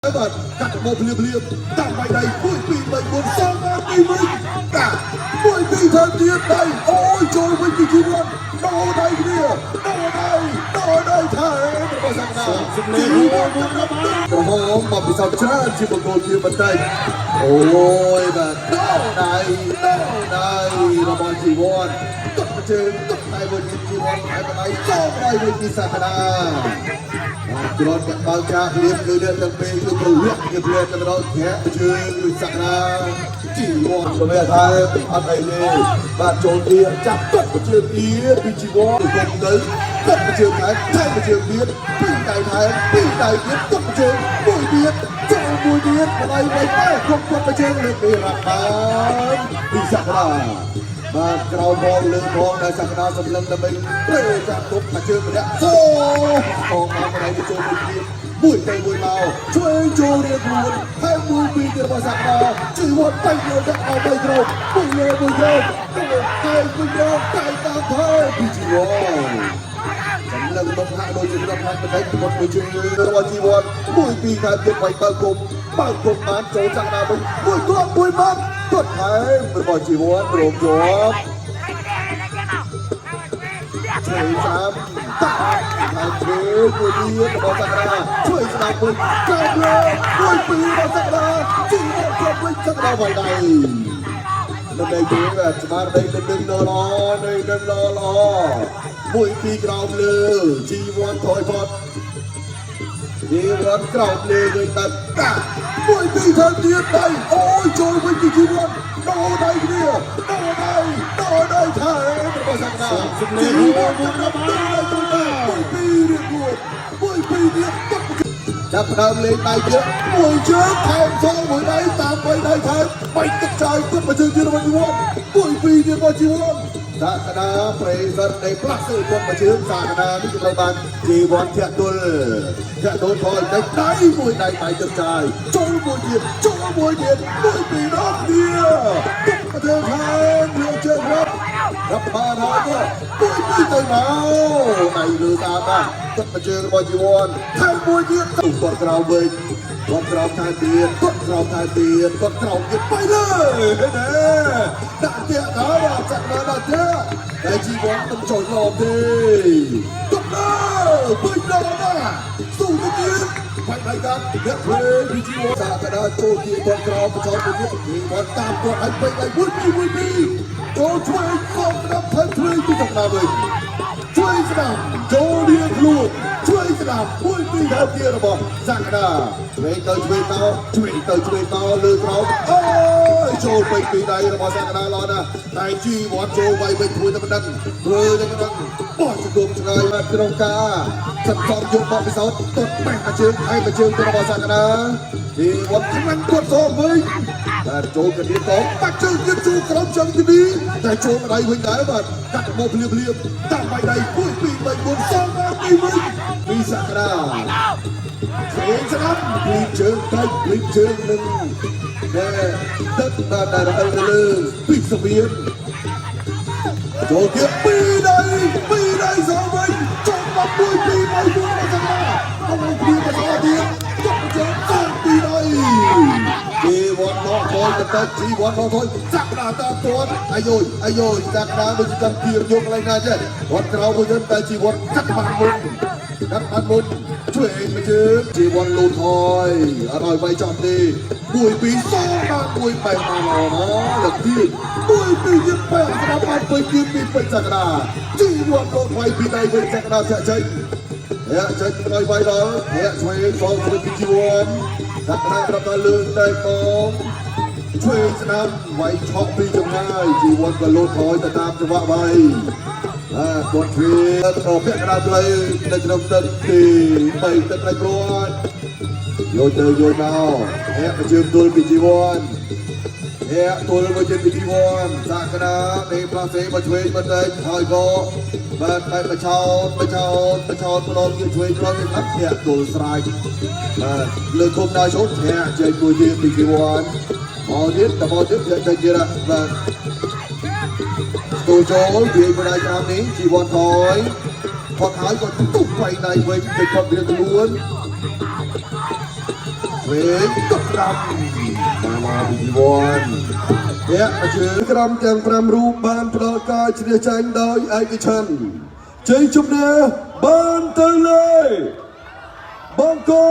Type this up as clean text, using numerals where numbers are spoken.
បាទកាត់មកភ្លាមតាមបៃដៃមួយពីរបី4សងមកពីវិញកាមួយពីរធ្វើទៀតដៃអូយចូលវិញពីជីវិតដោដៃគ្នាដោដៃថែរបស់សាកណាសំលេងក្រហមមកពិសោធន៍ច្រើនជាបង្គោលជាបន្តិចអូយបាទដោដៃរបស់ជីវិតទុកជើងទុកដៃវិញជីវិតហើយបដៃចោលដៃវិញពីសាកណាគ្រាន់តែបើការលៀបគឺអ្នកទាំងពីរគឺប្រវត្តិជាផ្លែតែម្ដងធាក់ជើងគឺសាកណាជីវ័នក៏មានថាអត់អីទេបាទចូលទីចាប់ទុកជើងទៀតពីជីវ័នទៅទៅទុកជើងថែមជើងទៀតពីរដៃថែមពីរដៃទៀតទុកជើងមួយទៀតចូលមួយទៀតបដៃបីតែគ្រប់ជើងលើកពីរ៉ាប់បានពីសាកណាបាទក្រោមផងលើផងដែលសាកណាសម្លឹងដើម្បីព្រៃចាប់ទុកជើងម្នាក់សូផងមកបដៃទៅចូលមួយទៀតមួយទៅមួយមកជួយចូលរៀនខ្លួនហើយមួយពីទៀតរបស់សាកណាជីវិតបែកលើដាក់ឲ្យបីក្រុមមួយលើមួយក្រុមហើយមួយក្រុមតែតាមហើយពីជីវិតសម្លឹងមកហាក់ដូចជាក្នុងផ្នែកបន្តិចមកមួយជើងរបស់ជីវិតមួយពីតែទៀតໄວបើគុំបានចូលសាកណាវិញមួយគ្រាប់មួយមកទុតហើយរបស់ជីវិតរងជាប់ជួយតាមហើយជួយមួយទៀតរបស់សាកណាជួយស្ដាប់វិញកាប់លើមួយពីរបស់សាកណាជីវិតគ្រប់វិញសាកណាໄວដៃនៅđâyជួយបាទស្មារតីនឹងល្អមួយពីក្រោមលើជីវិតថយផុតជីវិតក្រោមលើវិញតាមួយពីធ្វើទៀតដៃអូយចូលវិញពីជីវិតដោដៃគ្នាដោដៃថែរបស់សាកណាសំលេងមួយពីរៀបមួយពីទៀតចាប់ដើមលេងដៃទៀតមួយជើងថែមចូលមួយដៃតាមបីដៃថែមបីទឹកចាយទុកមកជើងទៀតរបស់ជីវិតមួយពីទៀតរបស់ជីវិតសាកណាប្រេសិតនៃផ្លាស់សុខមកជើងសាកណានេះគឺត្រូវបានជីវ័នធាក់ទល់ថយដៃមួយដៃបាយទឹកចាយចូលមួយទៀតមួយពីរដងទៀតទុកមកជើងខាងលើជើងរាប់បានហើយមួយពីទៅមកដៃលើតាមបាទទុកមកជើងរបស់ជីវ័នថែមមួយទៀតគាត់ក្រោមវិញគាត់ក្រោមថែមទៀតគាត់ក្រោមទៀតไปเลยដាក់ទៀតហើយចាក់ដល់ទៀតតែជីវ័នមិនចូលឡំទេទុកដល់ពេញដល់ណាสู้ទៅទៀតបាច់កាត់អ្នកព្រេពីជីវ័នសាកដាចូលទីគាត់ក្រោមចូលទៅទៀតគាត់តាមគាត់ឲ្យពេញឲ្យមួយពីចូលជួយគាត់ដល់ផែនព្រេពីសម្រាប់វិញជួយស្ដាប់ចូលរៀនខ្លួនជួយស្ដាប់មួយពីដល់ទៀតរបស់សាកដាជួយទៅលើក្រោមអូយចូលពេញពីដៃរបស់សាកដាល្អណាស់តែជីវ័នចូលវាយវិញធ្វើតែមិនដឹងបោះជង្គង់ឆ្ងាយមកក្នុងការសន្សំយកបបពិសោធន៍ទុតបែកអាជើងឯកជើងទៅរបស់សាកដាជីវ័នខ្លាំងគាត់សងវិញតែចូលកណ្ដៀងកងបាក់ជើងទៀតចូលក្រោមជើងទីនេះតែចូលដៃវិញដែរបាទកាត់មកភ្លាមតាមបៃដៃ1 2 3 4សងមកពីវិញពីសាកដាស្រីស្ដាប់ពីជើងទៅពីជើងនឹងទឹកដល់លើពីស្វៀនចូលទៀតពីដៃសងវិញចូលមក1 2 3 4មកសាកដាមកពីមកទៀតចុះជើងពីដៃជីវ័នមកថយទៅជីវ័នមកថយសាកដាតាមគាត់អាយុសាកដាដូចជាតាមពីយកឡើងណាចេះគាត់ក្រោមមួយទៅតែជីវ័នកាត់បានមុនជួយមកជើងជីវ័នលូនថយអត់ឲ្យវាយចំទេ1 2 សងមក1 បែកមកលើកទៀត1 2ទៀតបែកស្ដាប់បាន2ទៀតពីពេញសាកដាជីវ័នលូនថយពីដៃវិញសាកដាចាក់ចេញចេញឲ្យវាយដល់ជួយផងទៅពីជីវ័នសាកដាប្រាប់ថាលឿនតែបងជួយស្ដាប់វាយឆក់ពីចម្ងាយជីវ័នក៏លូនថយទៅតាមចង្វាក់វាយគាត់ធ្វើទៅពាក់កណ្ដាលផ្លូវនៅក្នុងទឹកទី3ទឹកនៅព្រួតយកទៅយកមកជើងទល់ពីជីវ័នទល់មកជើងពីជីវ័នសាកណានៃផ្លាសេមកឆ្វេងបន្តិចហើយក៏បាទតែបឆោតផ្លងយើងឆ្វេងផ្លងយើងអត់ទល់ស្រែកបាទលើគុំដល់ឈុតជើងមួយទៀតពីជីវ័នមកទៀតចេញទៀតបាទចូលវាយបដៃតាមនេះជីវ័នថយផុតហើយក៏ទុកໄວដៃវិញទៅគាត់វាខ្លួន เวงตกรำมาดีวันเนี่ยเจอกรำจังพรำรูปบานพลอกายเฉลี่ยใจโดยไอ้ชันใจจุบเนบานเตยเลยบังกอ